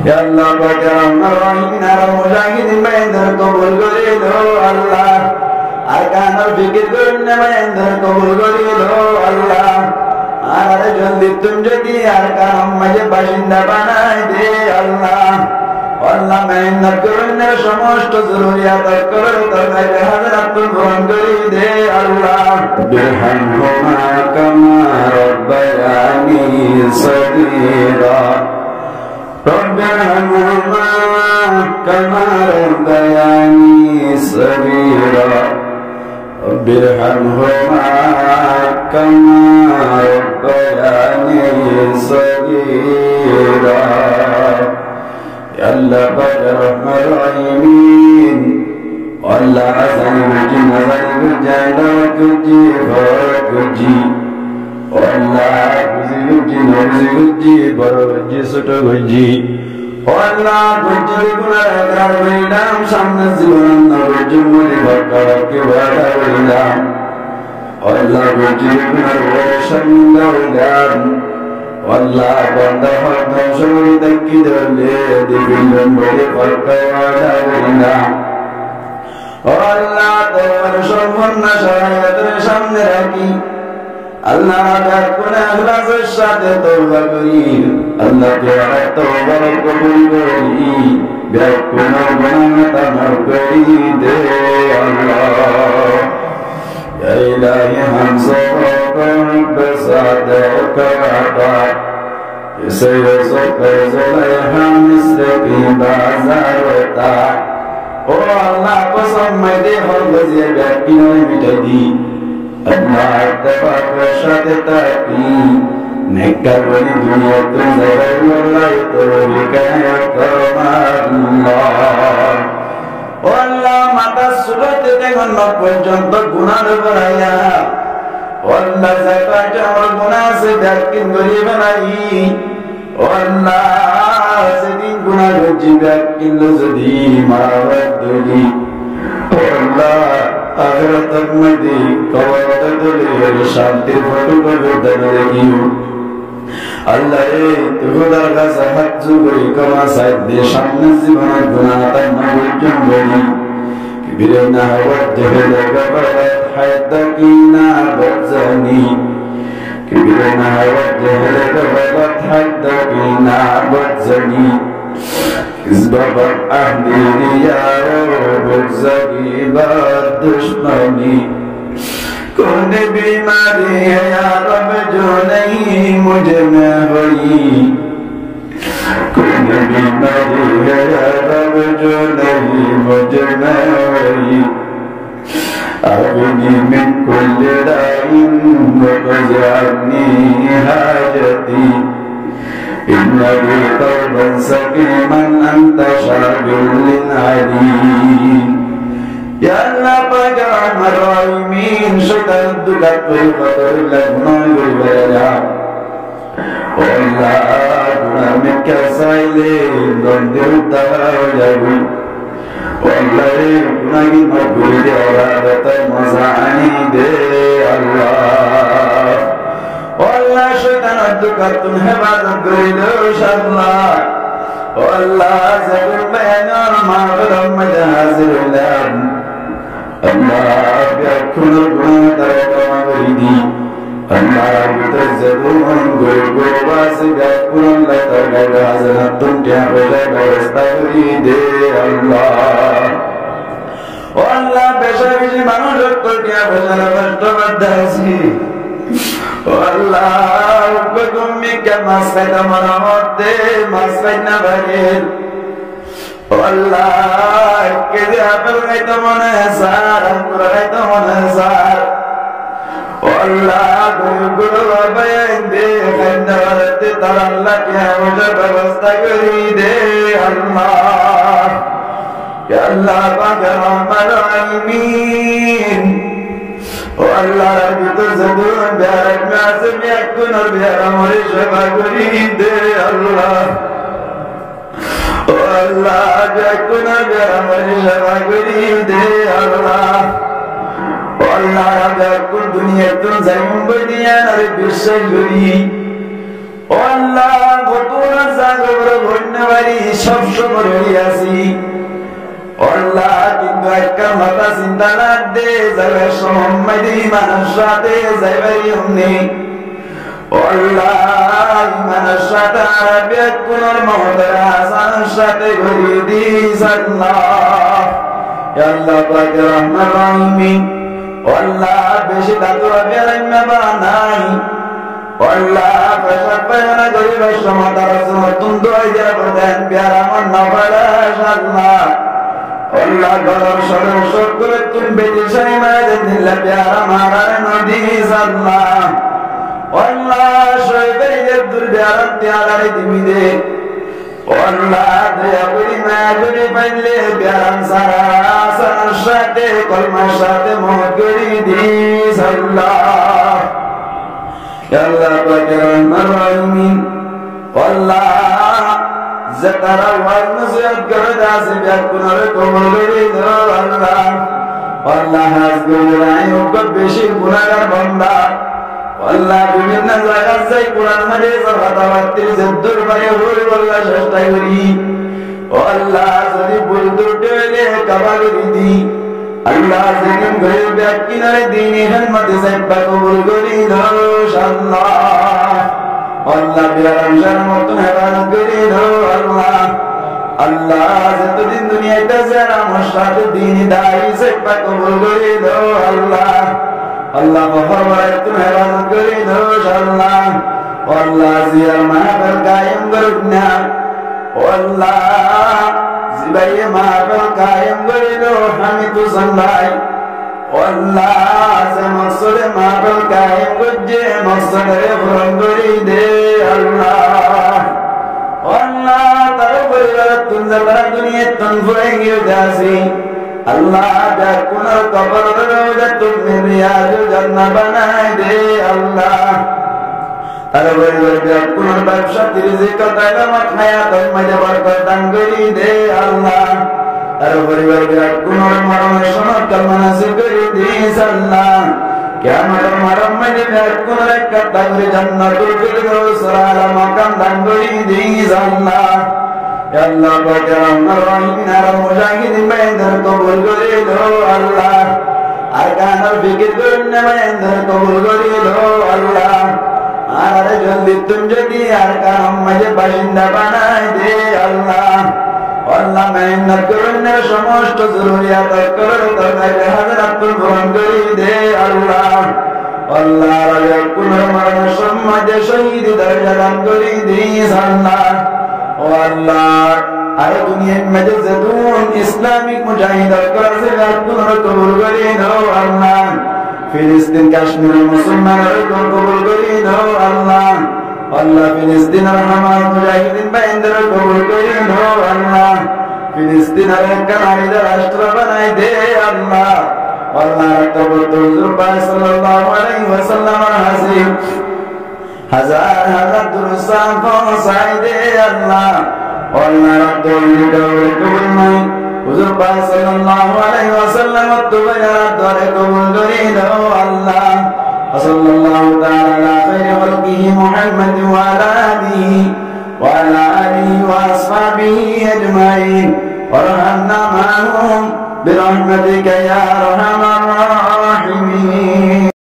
Ya Allah Rahman Rahim আর মুজাহিদিন ভাইদের কবুল করে দাও আল্লাহ আর কানার ফিকির করুন ভাইদের কবুল করে দাও আল্লাহ আর জলদি তুমি যদি আর কারণ মাঝে বাসিন্দা বানাই দে আল্লাহ আল্লাহ মেহনত করুন সমস্ত জরুরিয়াত করো তাদের হাজারাত পূরণ করে দে আল্লাহ বিরহামহুমা কামা রাব্বায়ানি সগীরা ربنا كما ربياني صغيرا رب ارحمهما كما ربياني صغيرا يا الله الرحمن الرحيم والله عزم الجن والجن والجي والله গুজি বড় গুজি ছোট গুজি আল্লাহ গুজির গুনাহগার হইলাম সামনে জীবন নবীর মনে বরকতকে বাধা হইলাম আল্লাহ গুজির গুনাহগার সামনে হইলাম আল্লাহ বান্দা হক ধ্বংসই দেখি দলে দিবিল বলে বরকত বাধা হইলাম আল্লাহ তোমার সম্পূর্ণ সহায়তার সামনে রাখি আল্লাহ কোন আখলাসের সাথে তওবা করি আল্লাহ তোমার তওবা কবুল করি বেকুন গুনাহ মাফ করি দে আল্লাহ ইয়া ইলাহি হামসাকুম বিসাদাকা আতা ইসাইয়ুকা জালাহা মিসকি বাজারতা ও আল্লাহ কসম মাইদে হল গজিয়ে বেকিন মিটাই দি Allah tawakal সাথে তাকি নেককার বনি দুনিয়া তুম জায়গায় আল্লাহ তৌফিক করমাল্লাহ ও আল্লাহ মাতা সুরতে দেখুন পর্যন্ত গুনাহ বানায়া ও আল্লাহ জাকাত আমার গুনাহ সে দাকিন গরি বানাই ও আল্লাহ সেদিন গুনাহ হচ্ছে দাকিন যদি মারাত দুলি ও আল্লাহ আখিরাত মধ্যে কবরত দলে শান্তির ফটো করে দেখিও আল্লাহ রে তুদার কাছে হাত জুড়ে কমা সাইদ দে সামনে জীবন গুনাহ তাই নবুজন বলি কিবিরনা ওয়াজহ লাগাবাত হাদাকিনা বাজানি কিবিরনা ওয়াজহ লাগাবাত হাদাকিনা বাজানি ইসবাবা আহদি রিয়া বুরজাগি বাদ দুশমনি कौन बीमारी है या रब जो नहीं मुझ में हुई कौन बीमारी है या रब जो नहीं मुझ में हुई अबनी मिन कुल दाइन वजअनी हाजती इन्नली तौबन सकीमन अंत शाबिल Aleem Ya Allah Rahman Rahim syaitan dukat berkotor lagunah berbeda Allah guna mekka sailin don diutara jawi Allah guna gina budi aradata mazani de Allah Allah syaitan dukat tun hebat berbeda insyaAllah Allah zabur bayanan ma'afaram majahazirullah Allah biarkan gunah terkama beridi Allah bitazabun gurgurwas biarkan latar gada hazanatun tiada berasta beride Allah Allah besar-besar manusia kerja besar berdasi Allah hukumnya masjid manamote masjid nabagir Allah kede apel gaita mone sar angkura gaita mone sar Allah guru babaya inde kanda varate taralla kya mujhe vyavastha kari de Allah ya Allah Rahman Rahim Allah bitur zadun biarak maasum yakun aur biar amore shaba kari de Allah Allah yakun biar amore shaba kari de Allah Allah yakun dunia tun zaim badiyan aur bishal guri Allah gotuna zagor করতে পারি সব সময় ready আছি আল্লাহ কিন্তু একটা মাথা চিন্তা না দে যাবে সময় দিই মানুষ সাথে যাইবারি অমনি আল্লাহ ইমানের সাথে আরবে কোনর মহতের হাসানের সাথে ঘুরিয়ে দিস আল্লাহ ইয়া আল্লাহ পাক রহমান রহিম আল্লাহ বেশি দাদু বেরাইমা বানাই আল্লাহ পেশাব পায়না গরিবের সমাদার নতুন দোয়া দিয়া বলেন প্যারা মন নবলাস আল্লাহ আল্লাহ গরম সরল সকলে তুমি বেটি সাই মায়ের দিল্লা প্যারা মারার নদীস আল্লাহ আল্লাহ শৈবের দুর্ব্যারণ ত্যাগারে দিবি দে আল্লাহ দয়া করি মায়া করি পাইলে প্যারান সারা আসার সাথে কলমার সাথে মহৎ করি দিস আল্লাহ আল্লাহ পাকের রহমান রহিম আল্লাহ যারা ওয়াজ নসিহত করে দাসে ব্যাকুনার কবুল করে দাও আল্লাহ আল্লাহ হাজগুরাই ওকত বেশি গুনাহগার বান্দা আল্লাহ বিভিন্ন জায়গা যাই কোরআন মাঝে কথাবার্তা যদ্দুর মানে হই বললা চেষ্টা করি আল্লাহ যদি ভুল ত্রুটি হইলে ক্ষমা করে দি আল্লাহ যেদিন ঘরে ব্যাকিনারে দিন হিম্মতে সাইবা কবুল করি দাও আল্লাহ আল্লাহ বিয়ারামশার মতন হেফাজত করি দাও আল্লাহ আল্লাহ যতদিন দুনিয়াতে যারা আমার সাথে দিন দায়ী সাইবা কবুল করি দাও আল্লাহ আল্লাহ বহরবারে তুমি হেফাজত করি দাও আল্লাহ আল্লাহ জিয়ার মাহফিল কায়েম করুক না আল্লাহ জিবাইয়ে মাহফিল কায়েম করে দাও হামিদ হোসেন ভাই আল্লাহ যে মকসদে মাহফিল কায়েম করছে মকসদে পূরণ করে দে আল্লাহ আল্লাহ তার পরিবার তুমি দুনিয়া তুমি ফুরে গিয়ে যাসি আল্লাহ যার কোন কবর রোজা তুমি রিয়াজ জান্নাত বানাই দে আল্লাহ তার পরিবার যার কোন ব্যবসা রিজিক কায়দামত হায়াত মাঝে বরকত দান করি দে আল্লাহ তার পরিবার যার কোন মরণের সময় কামনা নসিব করে দিস আল্লাহ কিয়ামত মরণ মাঝে যার কোন একটা করে জান্নাতুল ফিরদৌস আলা মাকাম দান করি দিস আল্লাহ আল্লাহ পাক রহমান রহিম আর মুজাহিদিন বাইনদের কবুল করে দাও আল্লাহ আর গানার ফিকির করনে বাইনদের কবুল করে দাও আল্লাহ আর জলদি তুমি যদি আর কাম মাঝে বাসিন্দা বানাই দে আল্লাহ আল্লাহ মেহনত করনে সমস্ত জরুরিয়াত করে তোমাকে হাজরাতুল পূরণ করে দে আল্লাহ আল্লাহ রাজা কোন মরণ সমাজে শহীদ দরজা দান করে দিস আল্লাহ ও আল্লাহ আরে দুনিয়ার মাঝে যতজন ইসলামিক মুজাহিদ আছে আল্লাহ কবুল করে দাও আল্লাহ ফিলিস্তিন কাশ্মীরের মুসলমানদের কবুল করে দাও আল্লাহ আল্লাহ ফিলিস্তিনের হামাস মুজাহিদিন বাইনদের কবুল করে দাও আল্লাহ ফিলিস্তিনের একটা নারীদের রাষ্ট্র বানাই দে আল্লাহ আল্লাহ রাব্বুল হুজুর পাক সাল্লাল্লাহু আলাইহি ওয়াসাল্লামের হাসিব হাজার হাজার দুরুসান পৌঁছাই দে আল্লাহ আল্লাহ রাব্বুল কবুল নাই হুজুর পাক সাল্লাল্লাহু আলাইহি ওয়াসাল্লাম তোমার দরে কবুল করে দাও আল্লাহ সাল্লাল্লাহু তাআলা আলা খায়রি খালকিহি মুহাম্মদ ওয়া আলা আলিহি ওয়া আলা আলিহি ওয়া আসহাবিহি আজমাইন ওয়ারহামনা মা'হুম বিরহমাতিকা ইয়া আরহামার রাহিমিন।